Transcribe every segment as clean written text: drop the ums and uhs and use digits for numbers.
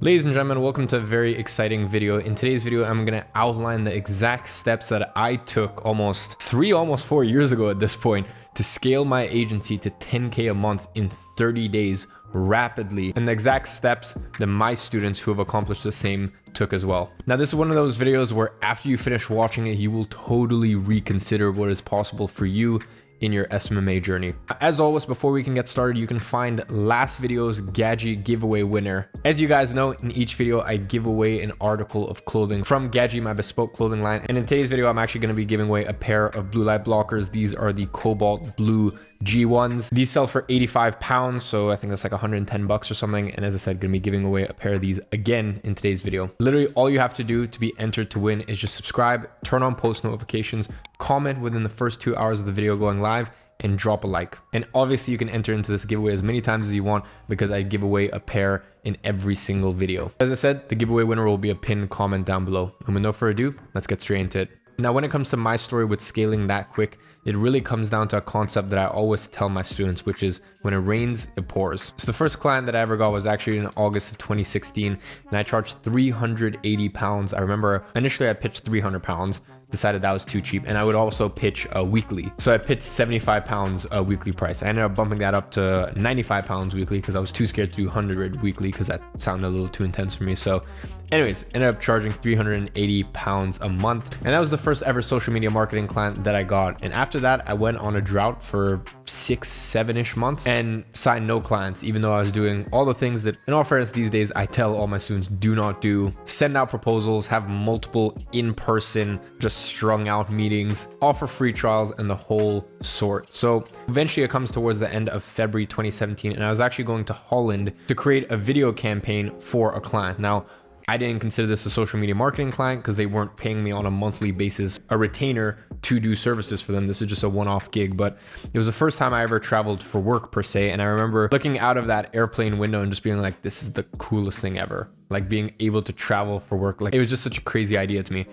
Ladies and gentlemen, welcome to a very exciting video. In today's video, I'm going to outline the exact steps that I took almost 4 years ago at this point to scale my agency to 10K a month in 30 days rapidly, and the exact steps that my students who have accomplished the same took as well. Now, this is one of those videos where after you finish watching it, you will totally reconsider what is possible for you in your SMMA journey. As always, before we can get started, you can find last video's GANDHIz giveaway winner. As you guys know, in each video, I give away an article of clothing from GANDHIz, my bespoke clothing line. And in today's video, I'm actually gonna be giving away a pair of blue light blockers. These are the cobalt blue G1s. These sell for 85 pounds, so I think that's like 110 bucks or something. And as I said, gonna be giving away a pair of these again in today's video. Literally all you have to do to be entered to win is just subscribe, turn on post notifications, comment within the first 2 hours of the video going live, and drop a like. And obviously you can enter into this giveaway as many times as you want because I give away a pair in every single video. As I said, the giveaway winner will be a pinned comment down below. And with no further ado, let's get straight into it. Now, when it comes to my story with scaling that quick, it really comes down to a concept that I always tell my students, which is when it rains, it pours. So the first client that I ever got was actually in August of 2016, and I charged 380 pounds. I remember initially I pitched 300 pounds, decided that was too cheap, and I would also pitch weekly. So I pitched 75 pounds a weekly price. I ended up bumping that up to 95 pounds weekly because I was too scared to do 100 weekly because that sounded a little too intense for me. So anyways, ended up charging 380 pounds a month. And that was the first ever social media marketing client that I got. And after that, I went on a drought for 6-7-ish months and signed no clients, even though I was doing all the things that, in all fairness, these days I tell all my students do not do. Send out proposals, have multiple in-person, just strung out meetings, offer free trials, and the whole sort. So eventually it comes towards the end of February 2017, and I was actually going to Holland to create a video campaign for a client. Now, I didn't consider this a social media marketing client because they weren't paying me on a monthly basis, a retainer to do services for them. This is just a one-off gig, but it was the first time I ever traveled for work per se. And I remember looking out of that airplane window and just being like, this is the coolest thing ever. Like being able to travel for work. Like it was just such a crazy idea to me.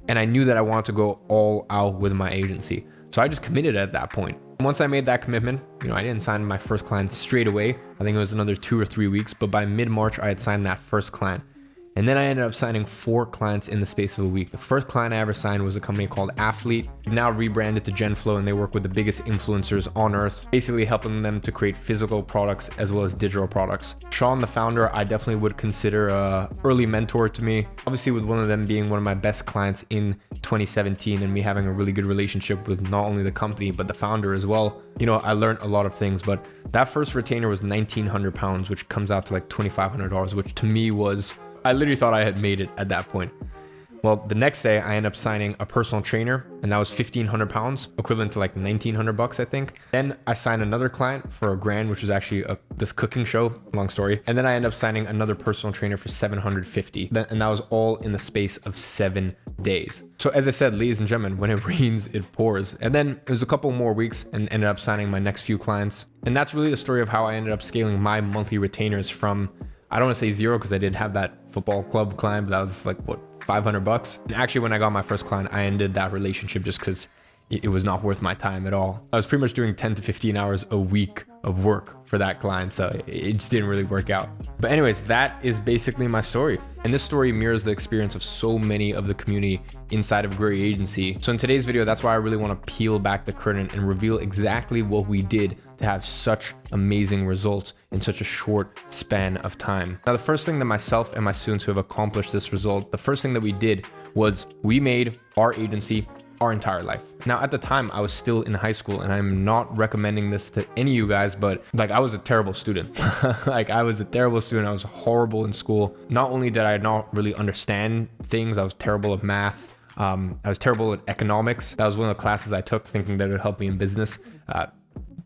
And I knew that I wanted to go all out with my agency. So I just committed at that point. Once I made that commitment, I didn't sign my first client straight away. I think it was another 2 or 3 weeks, but by mid-March, I had signed that first client. And then I ended up signing 4 clients in the space of a week. The first client I ever signed was a company called Athlete, now rebranded to GenFlow, and they work with the biggest influencers on earth, basically helping them to create physical products as well as digital products. Sean, the founder, I definitely would consider an early mentor to me. Obviously, with one of them being one of my best clients in 2017 and me having a really good relationship with not only the company, but the founder as well. I learned a lot of things, but that first retainer was 1,900 pounds, which comes out to like $2,500, which to me was, I literally thought I had made it at that point. Well, the next day I ended up signing a personal trainer, and that was 1,500 pounds, equivalent to like 1,900 bucks, I think. Then I signed another client for $1,000, which was actually this cooking show, long story. And then I ended up signing another personal trainer for 750. And that was all in the space of 7 days. So as I said, ladies and gentlemen, when it rains, it pours. And then it was a couple more weeks and ended up signing my next few clients. And that's really the story of how I ended up scaling my monthly retainers from, I don't want to say zero because I did have that football club client, but that was like, what, 500 bucks? And actually, when I got my first client, I ended that relationship just because it was not worth my time at all. I was pretty much doing 10 to 15 hours a week of work for that client, so it just didn't really work out. But anyways, that is basically my story. And this story mirrors the experience of so many of the community inside of Gray Agency. So in today's video, that's why I really want to peel back the curtain and reveal exactly what we did to have such amazing results in such a short span of time. Now, the first thing that myself and my students who have accomplished this result, the first thing that we did was we made our agency our entire life. Now, at the time, I was still in high school, and I'm not recommending this to any of you guys, but like I was a terrible student. Like I was a terrible student. I was horrible in school. Not only did I not really understand things, I was terrible at math. I was terrible at economics. That was one of the classes I took thinking that it would help me in business.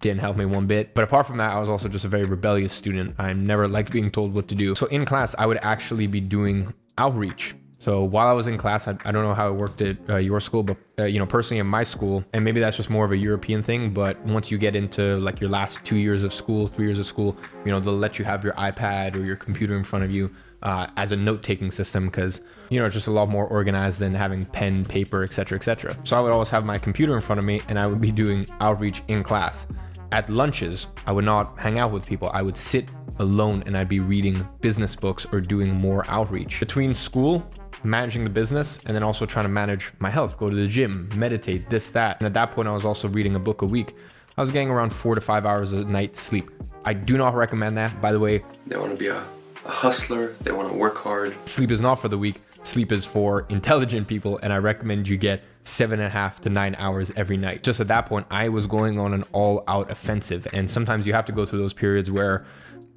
Didn't help me one bit. But apart from that, I was also just a very rebellious student. I never liked being told what to do. So in class, I would actually be doing outreach. So while I was in class, I don't know how it worked at your school, but personally in my school, and maybe that's just more of a European thing, but once you get into like your last 2 years of school, 3 years of school, they'll let you have your iPad or your computer in front of you as a note-taking system because, it's just a lot more organized than having pen, paper, etc., etc. So I would always have my computer in front of me and I would be doing outreach in class. At lunches, I would not hang out with people. I would sit alone and I'd be reading business books or doing more outreach. Between school, managing the business, and then also trying to manage my health, go to the gym, meditate, this, that. And at that point, I was also reading a book a week. I was getting around 4 to 5 hours a night sleep. I do not recommend that. By the way, they want to be a hustler. They want to work hard. Sleep is not for the weak. Sleep is for intelligent people. And I recommend you get 7.5 to 9 hours every night. Just at that point, I was going on an all-out offensive. And sometimes you have to go through those periods where,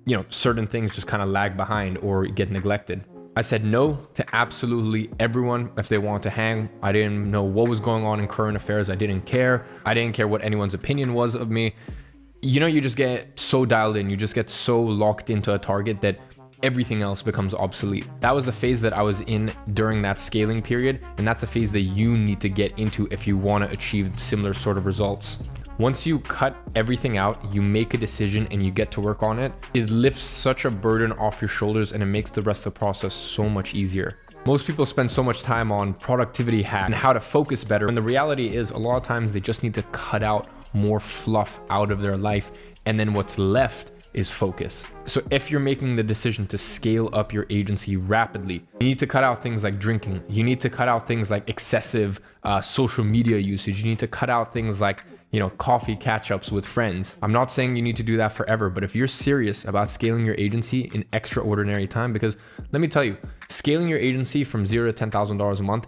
you know, certain things just kind of lag behind or get neglected. I said no to absolutely everyone if they want to hang. I didn't know what was going on in current affairs. I didn't care. I didn't care what anyone's opinion was of me. You know, you just get so dialed in. You just get so locked into a target that everything else becomes obsolete. That was the phase that I was in during that scaling period. And that's the phase that you need to get into if you want to achieve similar sort of results. Once you cut everything out, you make a decision and you get to work on it, it lifts such a burden off your shoulders and it makes the rest of the process so much easier. Most people spend so much time on productivity hacks and how to focus better. And the reality is a lot of times they just need to cut out more fluff out of their life. And then what's left is focus. So if you're making the decision to scale up your agency rapidly, you need to cut out things like drinking. You need to cut out things like excessive social media usage. You need to cut out things like, you know, coffee catch-ups with friends. I'm not saying you need to do that forever, but if you're serious about scaling your agency in extraordinary time, because let me tell you, scaling your agency from $0 to $10,000 a month,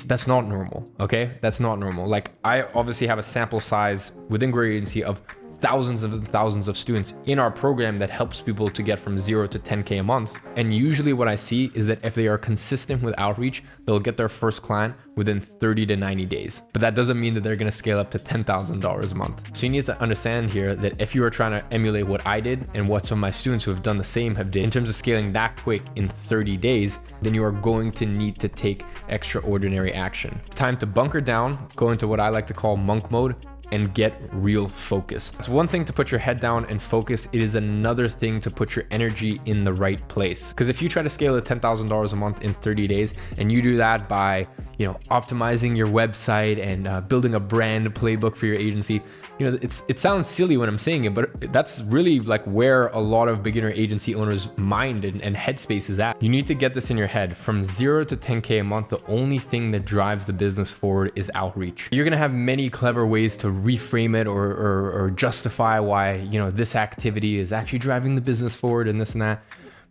that's not normal, okay? That's not normal. Like, I obviously have a sample size within Grow Your Agency of thousands and thousands of students in our program that helps people to get from 0 to 10K a month. And usually what I see is that if they are consistent with outreach, they'll get their first client within 30 to 90 days. But that doesn't mean that they're gonna scale up to $10,000 a month. So you need to understand here that if you are trying to emulate what I did and what some of my students who have done the same have did in terms of scaling that quick in 30 days, then you are going to need to take extraordinary action. It's time to bunker down, go into what I like to call monk mode, and get real focused. It's one thing to put your head down and focus. It is another thing to put your energy in the right place. Because if you try to scale to $10,000 a month in 30 days and you do that by, you know, optimizing your website and building a brand playbook for your agency, you know, it sounds silly when I'm saying it, but that's really like where a lot of beginner agency owners' mind and headspace is at. You need to get this in your head. From 0 to 10K a month, the only thing that drives the business forward is outreach. You're gonna have many clever ways to reframe it or justify why, you know, this activity is actually driving the business forward and this and that,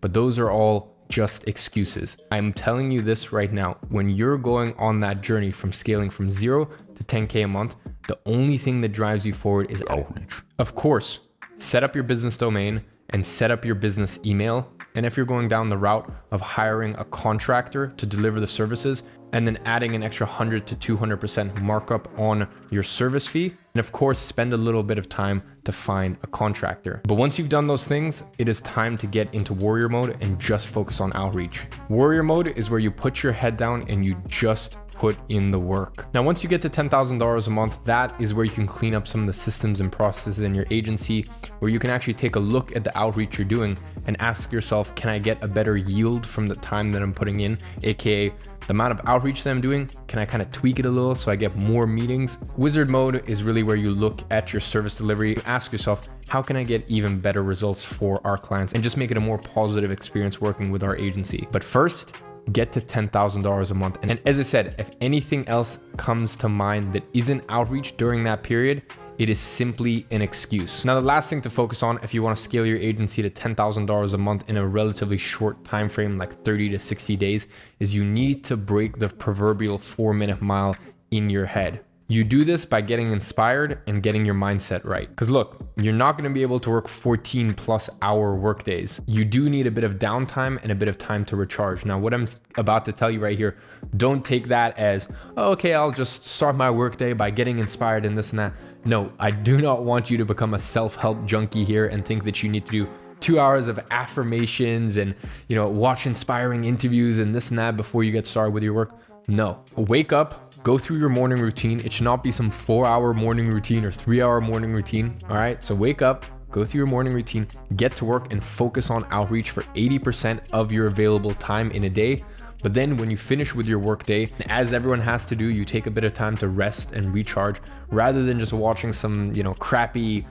but those are all just excuses. I'm telling you this right now. When you're going on that journey from scaling from 0 to 10K a month, the only thing that drives you forward is outreach. Of course, set up your business domain and set up your business email. And if you're going down the route of hiring a contractor to deliver the services and then adding an extra 100 to 200% markup on your service fee, and of course, spend a little bit of time to find a contractor. But once you've done those things, it is time to get into warrior mode and just focus on outreach. Warrior mode is where you put your head down and you just put in the work. Now, once you get to $10,000 a month, that is where you can clean up some of the systems and processes in your agency, where you can actually take a look at the outreach you're doing and ask yourself, can I get a better yield from the time that I'm putting in, aka the amount of outreach that I'm doing? Can I kind of tweak it a little so I get more meetings? Wizard mode is really where you look at your service delivery, ask yourself, how can I get even better results for our clients and just make it a more positive experience working with our agency? But first, get to $10,000 a month. And as I said, if anything else comes to mind that isn't outreach during that period, it is simply an excuse. Now, the last thing to focus on if you want to scale your agency to $10,000 a month in a relatively short time frame, like 30 to 60 days, is you need to break the proverbial 4-minute mile in your head. You do this by getting inspired and getting your mindset right. Because look, you're not going to be able to work 14 plus hour work days. You do need a bit of downtime and a bit of time to recharge. Now, what I'm about to tell you right here, don't take that as, oh, okay, I'll just start my work day by getting inspired and this and that. No, I do not want you to become a self-help junkie here and think that you need to do 2 hours of affirmations and, you know, watch inspiring interviews and this and that before you get started with your work. No, wake up, go through your morning routine. It should not be some 4-hour morning routine or 3-hour morning routine. All right. So wake up, go through your morning routine, get to work and focus on outreach for 80% of your available time in a day. But then when you finish with your workday, as everyone has to do, you take a bit of time to rest and recharge rather than just watching some, crappy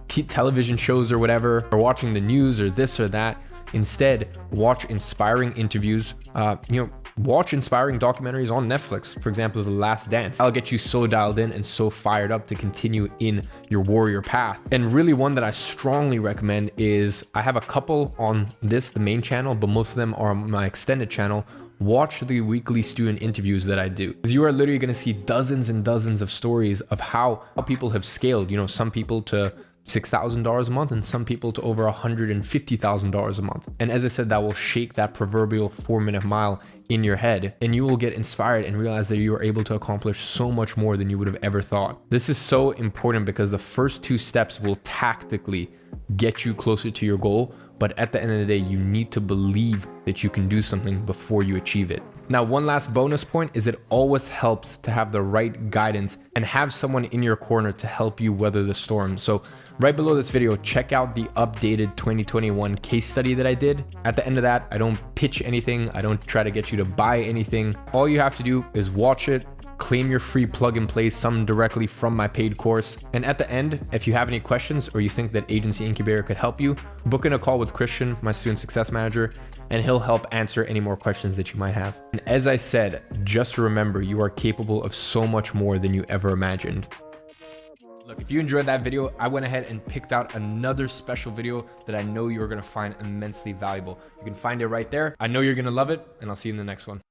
television shows or whatever, or watching the news or this or that. Instead, watch inspiring interviews, watch inspiring documentaries on Netflix. For example, The Last Dance. I'll get you so dialed in and so fired up to continue in your warrior path. And really one that I strongly recommend is, I have a couple on the main channel, but most of them are on my extended channel. Watch the weekly student interviews that I do. You are literally going to see dozens and dozens of stories of how people have scaled, some people to $6,000 a month and some people to over $150,000 a month. And as I said, that will shake that proverbial 4-minute mile in your head, and you will get inspired and realize that you are able to accomplish so much more than you would have ever thought. This is so important because the first 2 steps will tactically get you closer to your goal. But at the end of the day, you need to believe that you can do something before you achieve it. Now, one last bonus point is it always helps to have the right guidance and have someone in your corner to help you weather the storm. So right below this video, check out the updated 2021 case study that I did. At the end of that, I don't pitch anything. I don't try to get you to buy anything. All you have to do is watch it, claim your free plug and play, some directly from my paid course. And at the end, if you have any questions or you think that Agency Incubator could help you, book in a call with Christian, my student success manager, and he'll help answer any more questions that you might have. And as I said, just remember, you are capable of so much more than you ever imagined. Look, if you enjoyed that video, I went ahead and picked out another special video that I know you're going to find immensely valuable. You can find it right there. I know you're going to love it, and I'll see you in the next one.